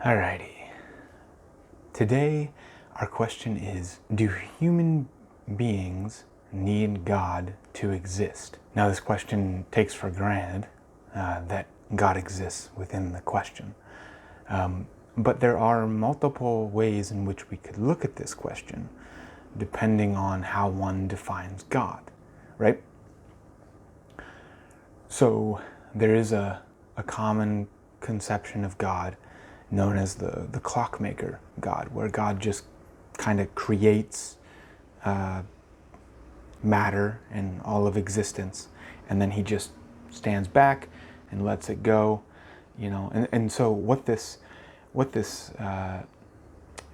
Alrighty. Today, our question is, do human beings need God to exist? Now, this question takes for granted that God exists within the question. But there are multiple ways in which we could look at this question, depending on how one defines God, right? So there is a common conception of God known as the clockmaker God, where God just kind of creates matter and all of existence, and then he just stands back and lets it go, and so what this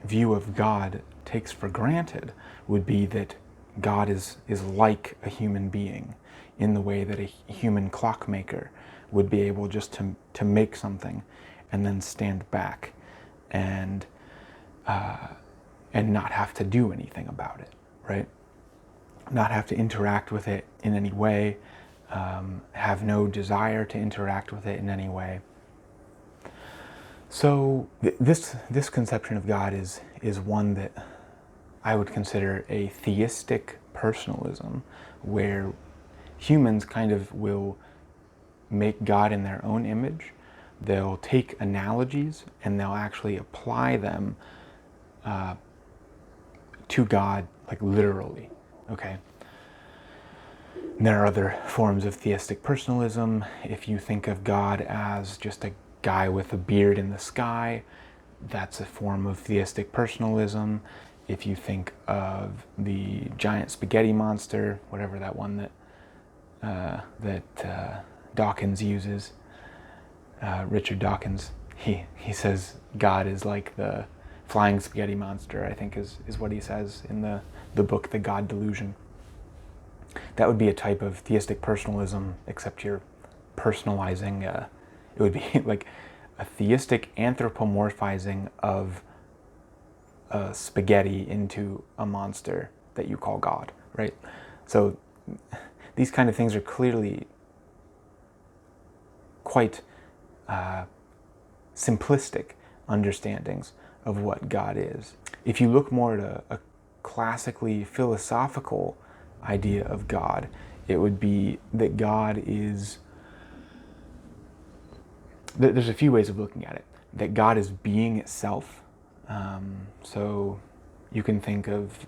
view of God takes for granted would be that God is like a human being in the way that a human clockmaker would be able just to make something and then stand back and not have to do anything about it, right? Not have to interact with it in any way, have no desire to interact with it in any way. So this conception of God is one that I would consider a theistic personalism, where humans kind of will make God in their own image. They'll take analogies and they'll actually apply them to God, like literally, okay? And there are other forms of theistic personalism. If you think of God as just a guy with a beard in the sky, that's a form of theistic personalism. If you think of the giant spaghetti monster, whatever that one that Dawkins uses, Richard Dawkins, he says God is like the flying spaghetti monster, I think is what he says in the book The God Delusion. That would be a type of theistic personalism, except you're personalizing, it would be like a theistic anthropomorphizing of spaghetti into a monster that you call God, right? So these kind of things are clearly quite simplistic understandings of what God is. If you look more at a classically philosophical idea of God, it would be that God is, there's a few ways of looking at it, that God is being itself. So you can think of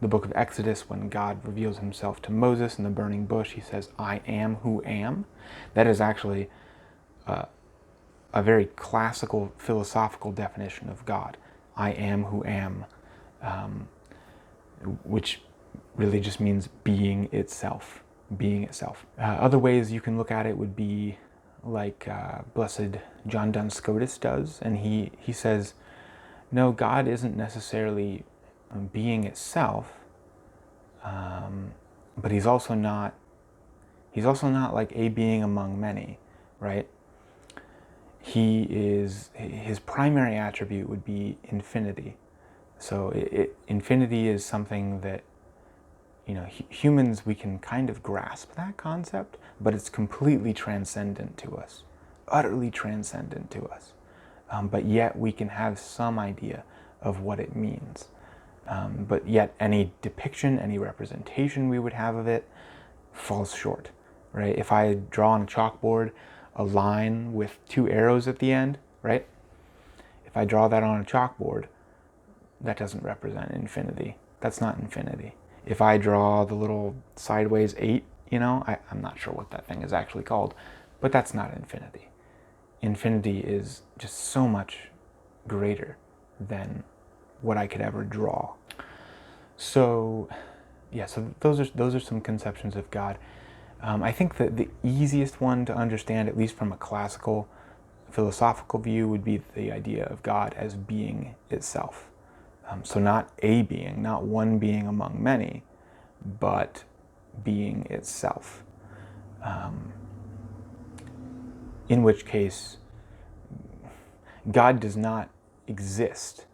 the book of Exodus, when God reveals himself to Moses in the burning bush. He says, "I am who am." That is actually a very classical philosophical definition of God. I am who am, which really just means being itself. Being itself. Other ways you can look at it would be like Blessed John Duns Scotus does, and he says, no, God isn't necessarily being itself, but he's also not like a being among many, right? His primary attribute would be infinity. So infinity is something that, humans, we can kind of grasp that concept, but it's completely transcendent to us, utterly transcendent to us. But yet we can have some idea of what it means. But yet any depiction, any representation we would have of it falls short, right? If I draw on a chalkboard a line with two arrows at the end, right? If I draw that on a chalkboard, that doesn't represent infinity. That's not infinity. If I draw the little sideways 8, I'm not sure what that thing is actually called, but that's not infinity. Infinity is just so much greater than what I could ever draw. So, yeah, so those are some conceptions of God. I think that the easiest one to understand, at least from a classical philosophical view, would be the idea of God as being itself. So not a being, not one being among many, but being itself. In which case, God does not exist,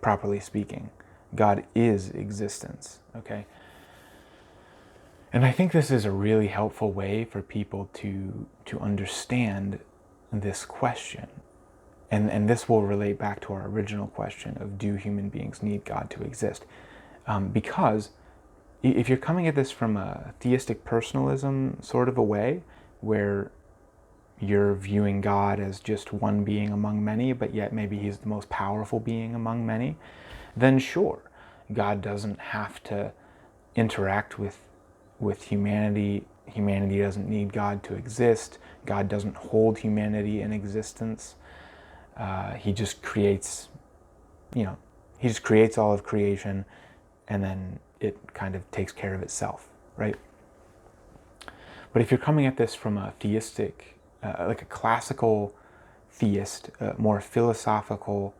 properly speaking. God is existence, okay? And I think this is a really helpful way for people to understand this question. And this will relate back to our original question of, do human beings need God to exist? Because if you're coming at this from a theistic personalism sort of a way, where you're viewing God as just one being among many, but yet maybe he's the most powerful being among many, then sure, God doesn't have to interact with humanity. Humanity doesn't need God to exist. God doesn't hold humanity in existence. He just creates, he just creates all of creation, and then it kind of takes care of itself, right? But if you're coming at this from a theistic, like a classical theist, more philosophical,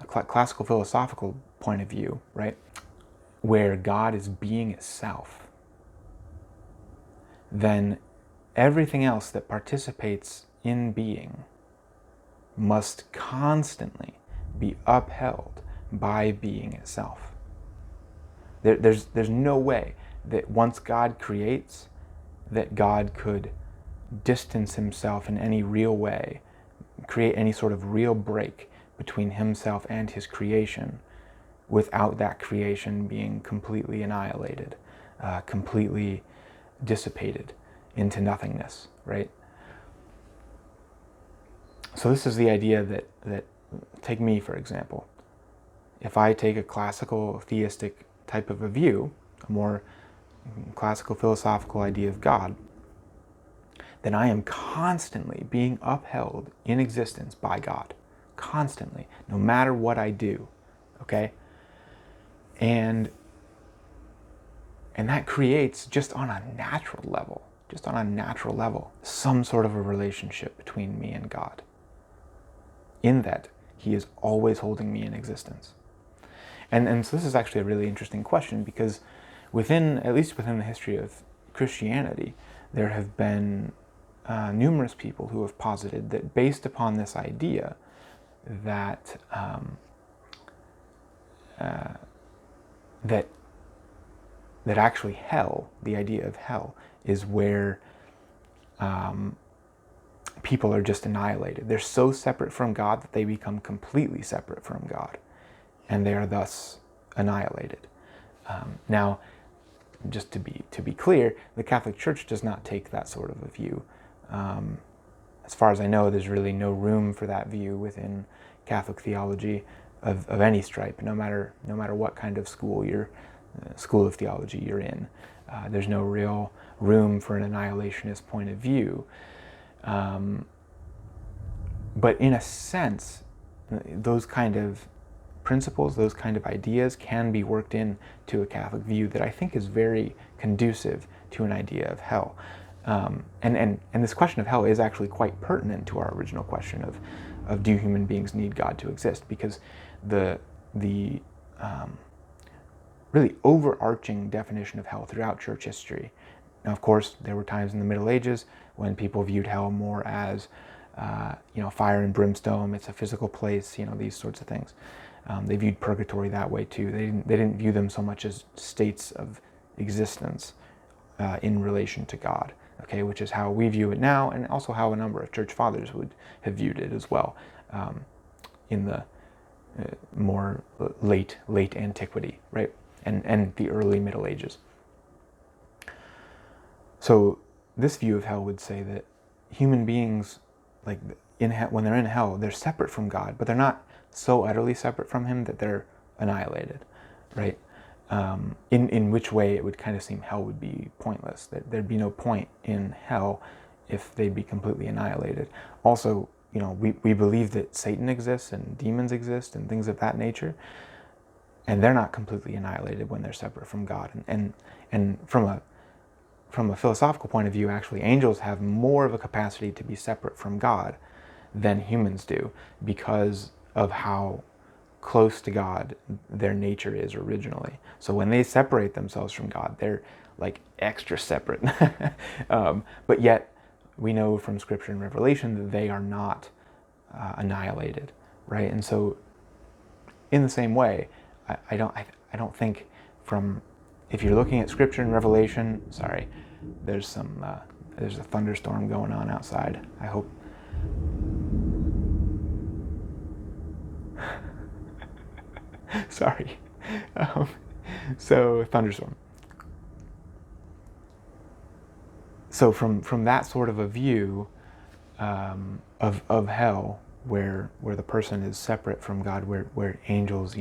classical philosophical point of view, right, where God is being itself, then everything else that participates in being must constantly be upheld by being itself. There's no way that once God creates, that God could distance himself in any real way, create any sort of real break between himself and his creation, without that creation being completely annihilated, completely dissipated into nothingness, right? So this is the idea that take me, for example. If I take a classical theistic type of a view, a more classical philosophical idea of God, then I am constantly being upheld in existence by God. Constantly, no matter what I do, okay? And that creates, just on a natural level, some sort of a relationship between me and God, in that he is always holding me in existence. And so this is actually a really interesting question, because at least within the history of Christianity, there have been numerous people who have posited that, based upon this idea that that actually hell, the idea of hell, is where people are just annihilated. They're so separate from God that they become completely separate from God, and they are thus annihilated. Now, just to be clear, the Catholic Church does not take that sort of a view. As far as I know, there's really no room for that view within Catholic theology of any stripe, no matter what kind of school of theology you're in. There's no real room for an annihilationist point of view. But in a sense, those kind of principles, those kind of ideas can be worked in to a Catholic view that I think is very conducive to an idea of hell. And this question of hell is actually quite pertinent to our original question of do human beings need God to exist? Because the really overarching definition of hell throughout church history. Now, of course, there were times in the Middle Ages when people viewed hell more as fire and brimstone. It's a physical place. These sorts of things. They viewed purgatory that way too. They didn't view them so much as states of existence in relation to God. Okay, which is how we view it now, and also how a number of church fathers would have viewed it as well, in the more late antiquity, right, and the early Middle Ages. So this view of hell would say that human beings, like when they're in hell, they're separate from God, but they're not so utterly separate from him that they're annihilated, right? In which way it would kind of seem hell would be pointless. There'd be no point in hell if they'd be completely annihilated. Also, we believe that Satan exists and demons exist and things of that nature, and they're not completely annihilated when they're separate from God. And from a philosophical point of view, actually, angels have more of a capacity to be separate from God than humans do, because of how close to God their nature is originally. So when they separate themselves from God, they're like extra separate. But yet we know from Scripture and Revelation that they are not annihilated, right? And so in the same way, I don't think if you're looking at Scripture and Revelation, sorry, there's a thunderstorm going on outside. I hope Sorry. So thunderstorm. So from that sort of a view of hell, where the person is separate from God, where angels,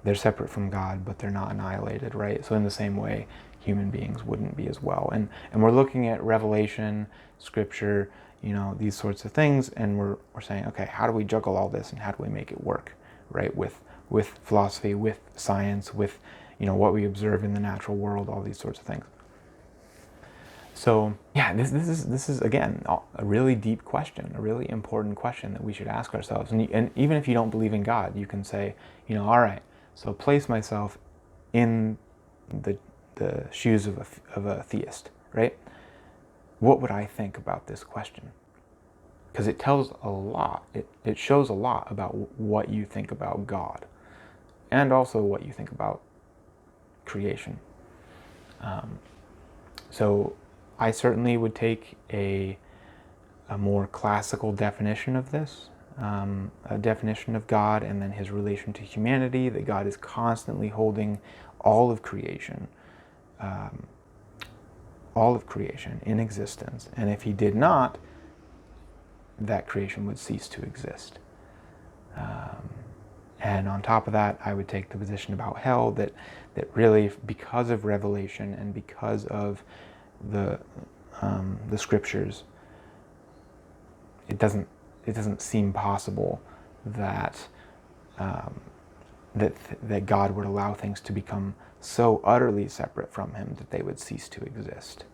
they're separate from God, but they're not annihilated, right? So in the same way, human beings wouldn't be as well. And we're looking at Revelation, Scripture, these sorts of things, and we're saying, okay, how do we juggle all this, and how do we make it work, right? With philosophy, with science, with what we observe in the natural world, all these sorts of things. So yeah, this is again a really deep question, a really important question that we should ask ourselves. And even if you don't believe in God, you can say, all right, so place myself in the shoes of a theist, right? What would I think about this question? Because it tells a lot. It shows a lot about what you think about God, and also what you think about creation. So I certainly would take a more classical definition of this, a definition of God, and then his relation to humanity, that God is constantly holding all of creation in existence. And if he did not, that creation would cease to exist. And on top of that, I would take the position about hell, that really, because of Revelation and because of the scriptures, it doesn't seem possible that that God would allow things to become so utterly separate from him that they would cease to exist.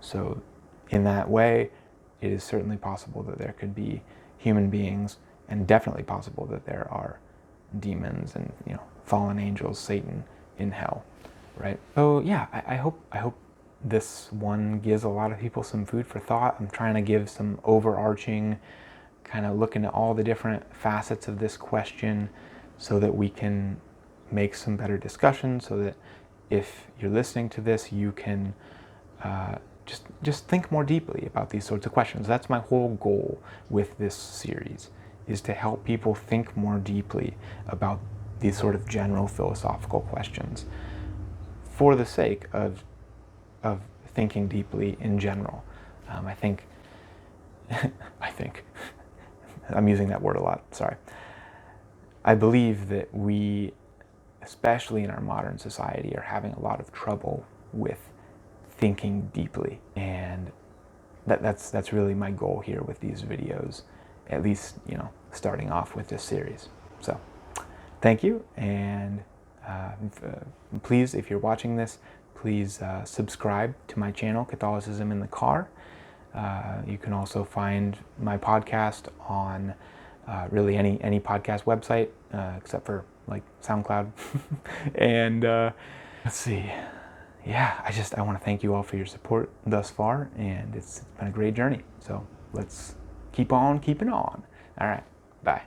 So in that way, it is certainly possible that there could be human beings, and definitely possible that there are demons and fallen angels, Satan, in hell, right? So yeah, I hope this one gives a lot of people some food for thought. I'm trying to give some overarching, kind of looking at all the different facets of this question, so that we can make some better discussion, so that if you're listening to this, you can just think more deeply about these sorts of questions. That's my whole goal with this series, is to help people think more deeply about these sort of general philosophical questions, for the sake of thinking deeply in general. I think I'm using that word a lot, sorry. I believe that we, especially in our modern society, are having a lot of trouble with thinking deeply. And that's really my goal here with these videos, at least, starting off with this series. So thank you, and please, if you're watching this, please subscribe to my channel, Catholicism in the Car. You can also find my podcast on really any podcast website, except for like SoundCloud. And let's see. Yeah, I want to thank you all for your support thus far, and it's been a great journey. So let's keep on keeping on. All right, bye.